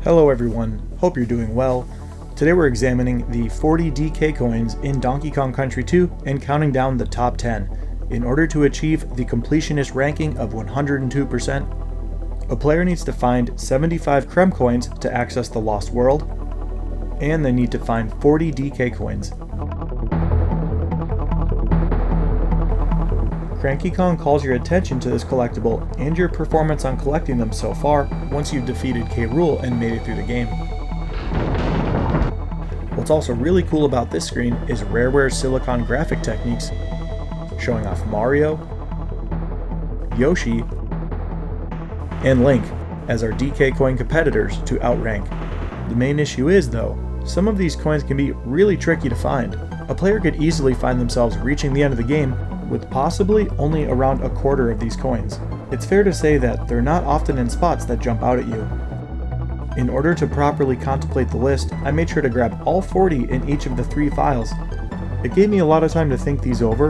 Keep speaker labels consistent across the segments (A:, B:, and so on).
A: Hello everyone, hope you're doing well. Today we're examining the 40 DK coins in Donkey Kong Country 2 and counting down the top 10. In order to achieve the completionist ranking of 102%, a player needs to find 75 Creme coins to access the Lost World, and they need to find 40 DK coins. Cranky Kong calls your attention to this collectible and your performance on collecting them so far once you've defeated K. Rool and made it through the game. What's also really cool about this screen is Rareware's Silicon graphic techniques, showing off Mario, Yoshi, and Link as our DK coin competitors to outrank. The main issue is, though, some of these coins can be really tricky to find. A player could easily find themselves reaching the end of the game with possibly only around a quarter of these coins. It's fair to say that they're not often in spots that jump out at you. In order to properly contemplate the list, I made sure to grab all 40 in each of the 3 files. It gave me a lot of time to think these over,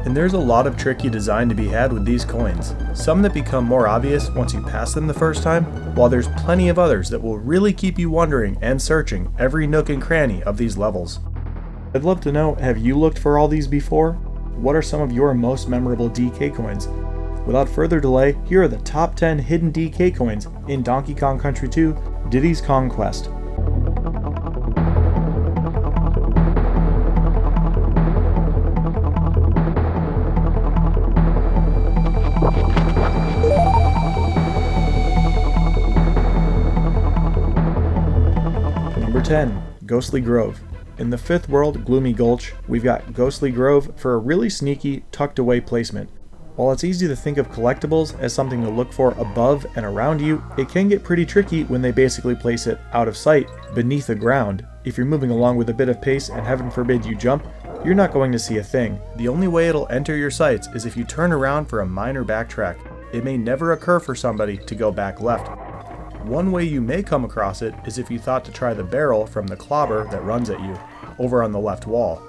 A: and there's a lot of tricky design to be had with these coins. Some that become more obvious once you pass them the first time, while there's plenty of others that will really keep you wondering and searching every nook and cranny of these levels. I'd love to know, have you looked for all these before? What are some of your most memorable DK coins? Without further delay, here are the top 10 hidden DK coins in Donkey Kong Country 2, Diddy's Kong Quest. Number 10, Ghostly Grove. In the 5th world, Gloomy Gulch, we've got Ghostly Grove for a really sneaky, tucked away placement. While it's easy to think of collectibles as something to look for above and around you, it can get pretty tricky when they basically place it out of sight, beneath the ground. If you're moving along with a bit of pace and heaven forbid you jump, you're not going to see a thing. The only way it'll enter your sights is if you turn around for a minor backtrack. It may never occur for somebody to go back left. One way you may come across it is if you thought to try the barrel from the clobber that runs at you, over on the left wall.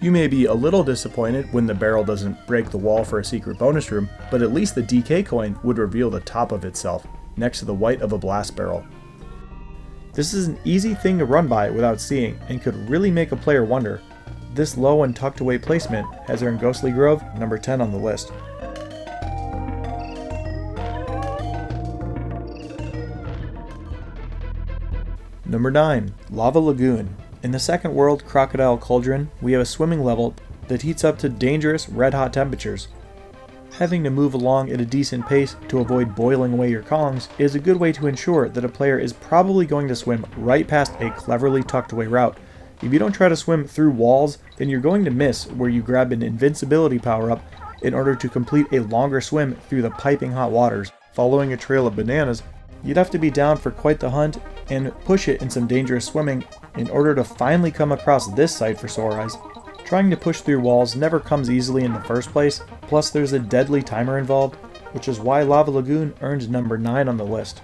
A: You may be a little disappointed when the barrel doesn't break the wall for a secret bonus room, but at least the DK coin would reveal the top of itself, next to the white of a blast barrel. This is an easy thing to run by without seeing, and could really make a player wonder. This low and tucked away placement has earned Ghostly Grove number 10 on the list. Number 9, Lava Lagoon. In the 2nd world, Crocodile Cauldron, we have a swimming level that heats up to dangerous red-hot temperatures. Having to move along at a decent pace to avoid boiling away your Kongs is a good way to ensure that a player is probably going to swim right past a cleverly tucked away route. If you don't try to swim through walls, then you're going to miss where you grab an invincibility power-up in order to complete a longer swim through the piping hot waters. Following a trail of bananas, you'd have to be down for quite the hunt and push it in some dangerous swimming in order to finally come across this sight for sore eyes. Trying to push through walls never comes easily in the first place, plus there's a deadly timer involved, which is why Lava Lagoon earned number 9 on the list.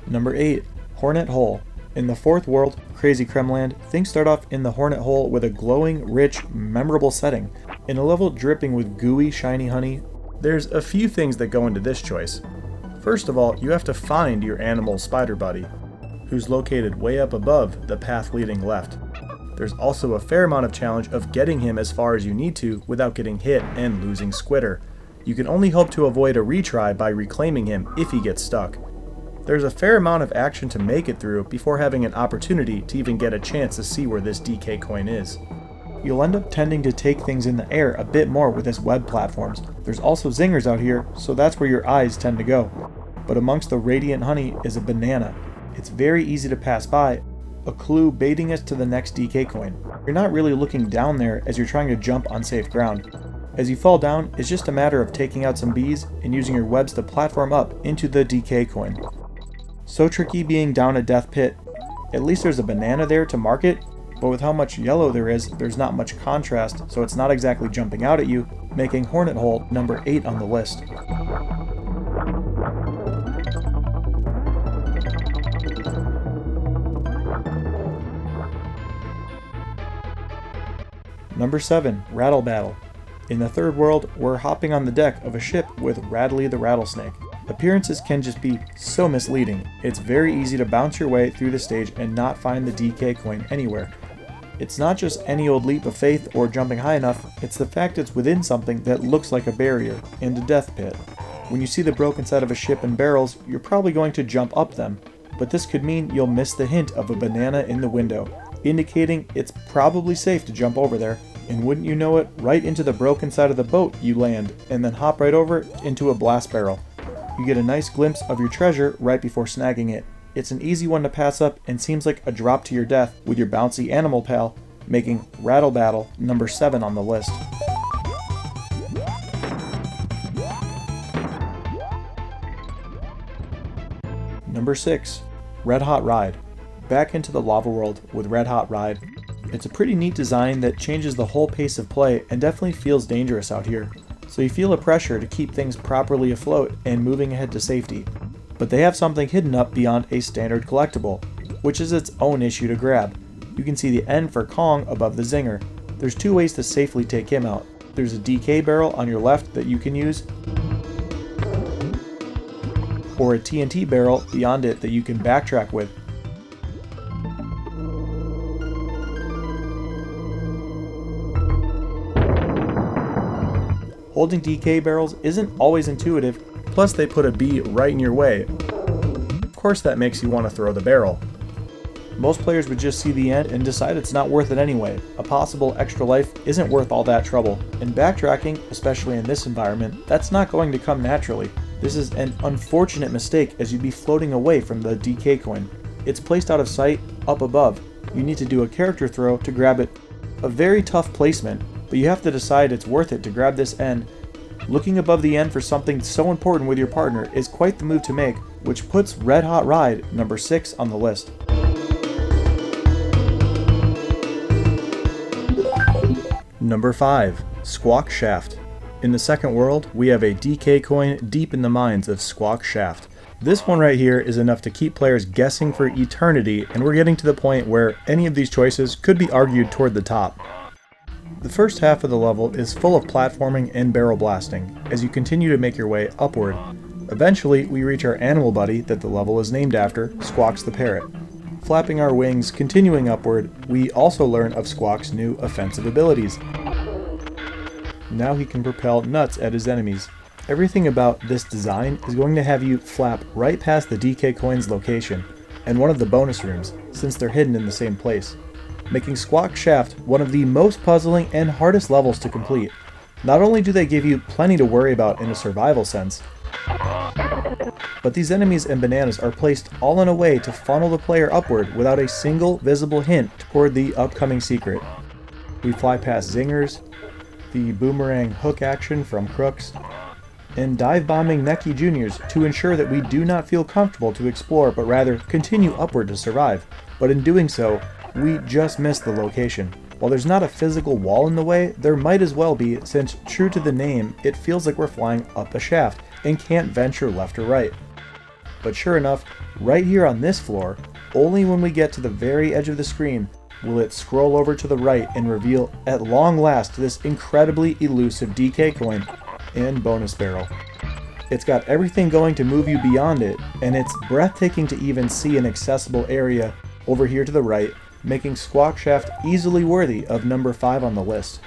A: Number 8, Hornet Hole. In the 4th world, Crazy Kremland, things start off in the Hornet Hole with a glowing, rich, memorable setting. In a level dripping with gooey, shiny honey, there's a few things that go into this choice. First of all, you have to find your animal spider buddy, who's located way up above the path leading left. There's also a fair amount of challenge of getting him as far as you need to without getting hit and losing Squitter. You can only hope to avoid a retry by reclaiming him if he gets stuck. There's a fair amount of action to make it through before having an opportunity to even get a chance to see where this DK coin is. You'll end up tending to take things in the air a bit more with this web platforms. There's also zingers out here, so that's where your eyes tend to go. But amongst the radiant honey is a banana. It's very easy to pass by, a clue baiting us to the next DK coin. You're not really looking down there as you're trying to jump on safe ground. As you fall down, it's just a matter of taking out some bees and using your webs to platform up into the DK coin. So tricky being down a death pit. At least there's a banana there to mark it, but with how much yellow there is, there's not much contrast, so it's not exactly jumping out at you, making Hornet Hole number 8 on the list. Number 7. Rattle Battle. In the third world, we're hopping on the deck of a ship with Rattly the Rattlesnake. Appearances can just be so misleading. It's very easy to bounce your way through the stage and not find the DK coin anywhere. It's not just any old leap of faith or jumping high enough, it's the fact it's within something that looks like a barrier and a death pit. When you see the broken side of a ship and barrels, you're probably going to jump up them, but this could mean you'll miss the hint of a banana in the window, indicating it's probably safe to jump over there, and wouldn't you know it, right into the broken side of the boat you land, and then hop right over into a blast barrel. You get a nice glimpse of your treasure right before snagging it. It's an easy one to pass up and seems like a drop to your death with your bouncy animal pal, making Rattle Battle number 7 on the list. Number 6. Red Hot Ride. Back into the lava world with Red Hot Ride. It's a pretty neat design that changes the whole pace of play and definitely feels dangerous out here. So you feel a pressure to keep things properly afloat and moving ahead to safety. But they have something hidden up beyond a standard collectible, which is its own issue to grab. You can see the N for Kong above the zinger. There's 2 ways to safely take him out. There's a DK barrel on your left that you can use, or a TNT barrel beyond it that you can backtrack with. Holding DK barrels isn't always intuitive, plus they put a B right in your way. Of course that makes you want to throw the barrel. Most players would just see the end and decide it's not worth it anyway. A possible extra life isn't worth all that trouble, and backtracking, especially in this environment, that's not going to come naturally. This is an unfortunate mistake as you'd be floating away from the DK coin. It's placed out of sight, up above. You need to do a character throw to grab it. A very tough placement, but you have to decide it's worth it to grab this end. Looking above the end for something so important with your partner is quite the move to make, which puts Red Hot Ride number 6 on the list. Number 5. Squawk Shaft. In the second world, we have a DK coin deep in the minds of Squawk Shaft. This one right here is enough to keep players guessing for eternity, and we're getting to the point where any of these choices could be argued toward the top. The first half of the level is full of platforming and barrel blasting, as you continue to make your way upward. Eventually, we reach our animal buddy that the level is named after, Squawks the Parrot. Flapping our wings, continuing upward, we also learn of Squawk's new offensive abilities. Now he can propel nuts at his enemies. Everything about this design is going to have you flap right past the DK coin's location, and one of the bonus rooms, since they're hidden in the same place, making Squawk Shaft one of the most puzzling and hardest levels to complete. Not only do they give you plenty to worry about in a survival sense, but these enemies and bananas are placed all in a way to funnel the player upward without a single visible hint toward the upcoming secret. We fly past zingers, the boomerang hook action from crooks, and dive bombing Necky Juniors to ensure that we do not feel comfortable to explore but rather continue upward to survive. But in doing so, we just missed the location. While there's not a physical wall in the way, there might as well be, since true to the name, it feels like we're flying up a shaft and can't venture left or right. But sure enough, right here on this floor, only when we get to the very edge of the screen will it scroll over to the right and reveal at long last this incredibly elusive DK coin and bonus barrel. It's got everything going to move you beyond it, and it's breathtaking to even see an accessible area over here to the right, making Squawk Shaft easily worthy of number 5 on the list.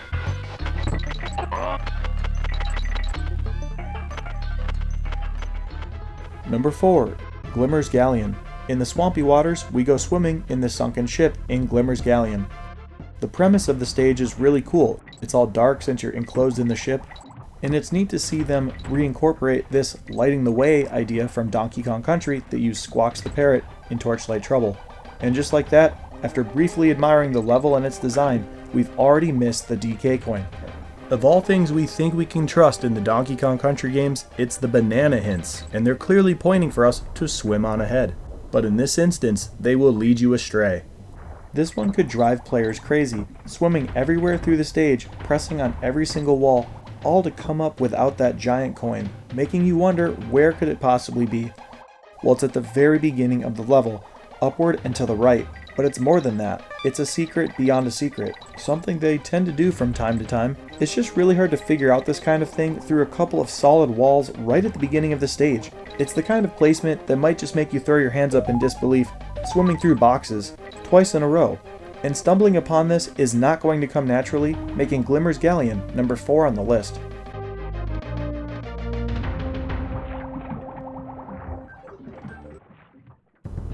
A: Number 4. Glimmers Gallion. In the swampy waters, we go swimming in the sunken ship in Glimmers Gallion. The premise of the stage is really cool. It's all dark since you're enclosed in the ship, and it's neat to see them reincorporate this lighting the way idea from Donkey Kong Country that used Squawks the Parrot in Torchlight Trouble. And just like that, after briefly admiring the level and its design, we've already missed the DK coin. Of all things we think we can trust in the Donkey Kong Country games, it's the banana hints, and they're clearly pointing for us to swim on ahead. But in this instance, they will lead you astray. This one could drive players crazy, swimming everywhere through the stage, pressing on every single wall, all to come up without that giant coin, making you wonder where could it possibly be. Well, it's at the very beginning of the level, upward and to the right, But it's more than that. It's a secret beyond a secret. Something they tend to do from time to time. It's just really hard to figure out this kind of thing through a couple of solid walls right at the beginning of the stage. It's the kind of placement that might just make you throw your hands up in disbelief, swimming through boxes, twice in a row. And stumbling upon this is not going to come naturally, making Glimmers Gallion number 4 on the list.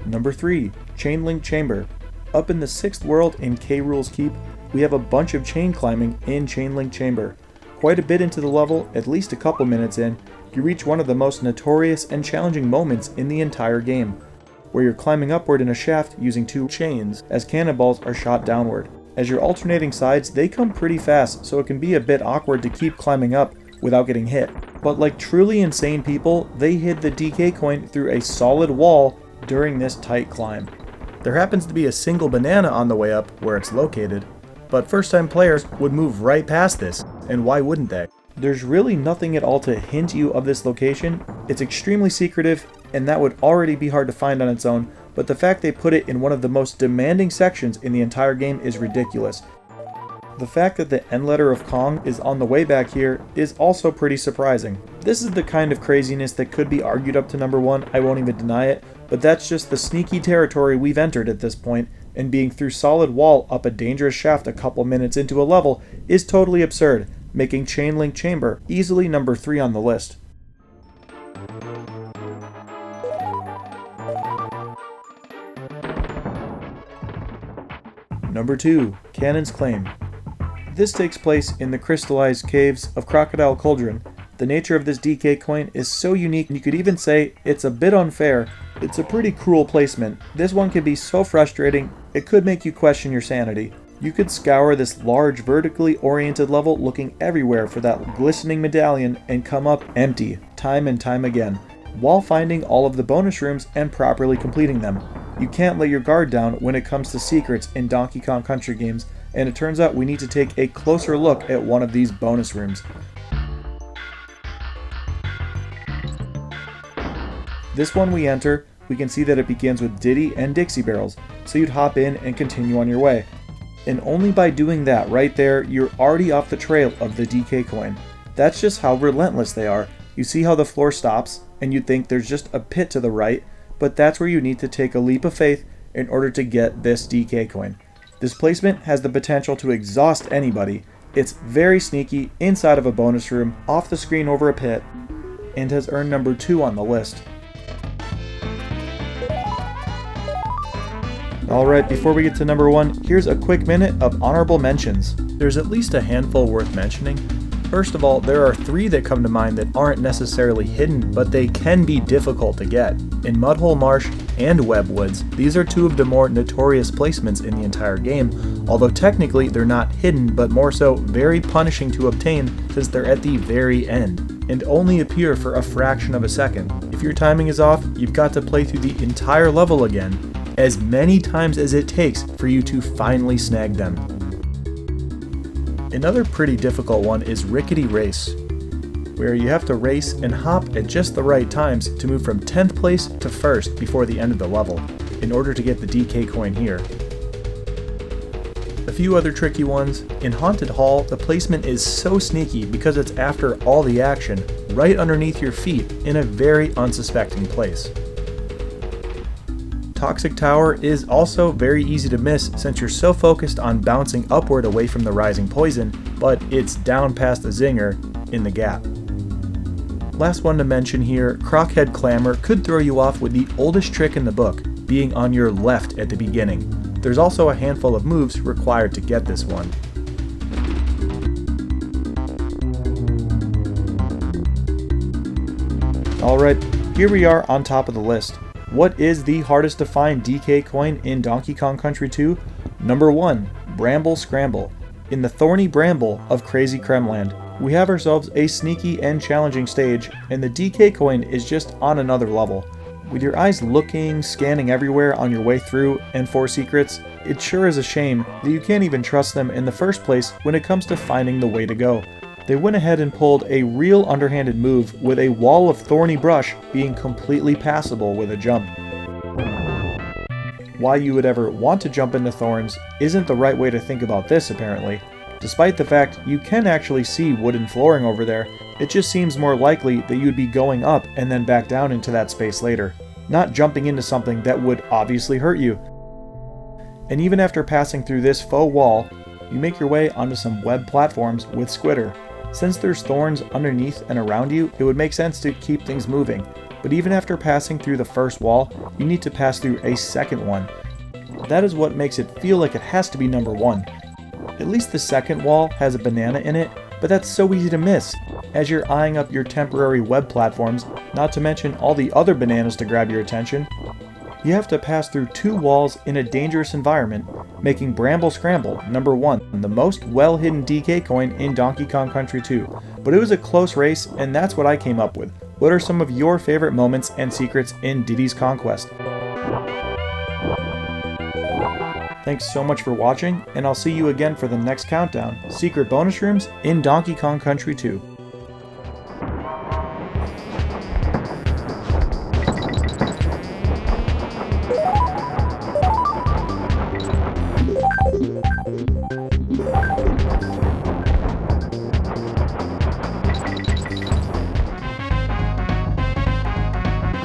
A: Number 3, Chainlink Chamber. Up in the 6th world in K. Rool's Keep, we have a bunch of chain climbing in Chainlink Chamber. Quite a bit into the level, at least a couple minutes in, you reach one of the most notorious and challenging moments in the entire game, where you're climbing upward in a shaft using 2 chains as cannonballs are shot downward. As you're alternating sides, they come pretty fast, so it can be a bit awkward to keep climbing up without getting hit. But like truly insane people, they hid the DK coin through a solid wall during this tight climb. There happens to be a single banana on the way up where it's located, but first time players would move right past this, and why wouldn't they? There's really nothing at all to hint you of this location. It's extremely secretive, and that would already be hard to find on its own, but the fact they put it in one of the most demanding sections in the entire game is ridiculous. The fact that the end letter of Kong is on the way back here is also pretty surprising. This is the kind of craziness that could be argued up to number 1, I won't even deny it, but that's just the sneaky territory we've entered at this point, and being through solid wall up a dangerous shaft a couple minutes into a level is totally absurd, making Chainlink Chamber easily number 3 on the list. Number 2, Canons Claim. This takes place in the crystallized caves of Crocodile Cauldron. The nature of this DK coin is so unique, you could even say it's a bit unfair. It's a pretty cruel placement. This one can be so frustrating, it could make you question your sanity. You could scour this large vertically oriented level looking everywhere for that glistening medallion and come up empty, time and time again, while finding all of the bonus rooms and properly completing them. You can't let your guard down when it comes to secrets in Donkey Kong Country games, and it turns out we need to take a closer look at one of these bonus rooms. This one we enter, we can see that it begins with Diddy and Dixie barrels, so you'd hop in and continue on your way. And only by doing that right there, you're already off the trail of the DK coin. That's just how relentless they are. You see how the floor stops, and you'd think there's just a pit to the right, but that's where you need to take a leap of faith in order to get this DK coin. This placement has the potential to exhaust anybody. It's very sneaky, inside of a bonus room, off the screen over a pit, and has earned number 2 on the list. Alright, before we get to number 1, here's a quick minute of honorable mentions. There's at least a handful worth mentioning. First of all, there are 3 that come to mind that aren't necessarily hidden, but they can be difficult to get. In Mudhole Marsh and Webwoods, these are 2 of the more notorious placements in the entire game, although technically they're not hidden, but more so very punishing to obtain since they're at the very end, and only appear for a fraction of a second. If your timing is off, you've got to play through the entire level again, as many times as it takes for you to finally snag them. Another pretty difficult one is Rickety Race, where you have to race and hop at just the right times to move from 10th place to 1st before the end of the level, in order to get the DK coin here. A few other tricky ones. In Haunted Hall, the placement is so sneaky because it's after all the action, right underneath your feet in a very unsuspecting place. Toxic Tower is also very easy to miss since you're so focused on bouncing upward away from the rising poison, but it's down past the zinger in the gap. Last one to mention here, Crockhead Clamor could throw you off with the oldest trick in the book, being on your left at the beginning. There's also a handful of moves required to get this one. Alright, here we are on top of the list. What is the hardest to find DK coin in Donkey Kong Country 2? Number 1, Bramble Scramble. In the thorny bramble of Crazy Kremland, we have ourselves a sneaky and challenging stage, and the DK coin is just on another level. With your eyes looking, scanning everywhere on your way through and for secrets, it sure is a shame that you can't even trust them in the first place when it comes to finding the way to go. They went ahead and pulled a real underhanded move with a wall of thorny brush being completely passable with a jump. why you would ever want to jump into thorns isn't the right way to think about this apparently. Despite the fact you can actually see wooden flooring over there, it just seems more likely that you'd be going up and then back down into that space later, not jumping into something that would obviously hurt you. And even after passing through this faux wall, you make your way onto some web platforms with Squitter. Since there's thorns underneath and around you, it would make sense to keep things moving. But even after passing through the first wall, you need to pass through a second one. That is what makes it feel like it has to be number 1. At least the second wall has a banana in it, but that's so easy to miss, as you're eyeing up your temporary web platforms, not to mention all the other bananas to grab your attention. You have to pass through 2 walls in a dangerous environment, making Bramble Scramble number 1, the most well-hidden DK coin in Donkey Kong Country 2. But it was a close race, and that's what I came up with. What are some of your favorite moments and secrets in Diddy's Conquest? Thanks so much for watching, and I'll see you again for the next countdown, Secret Bonus Rooms in Donkey Kong Country 2.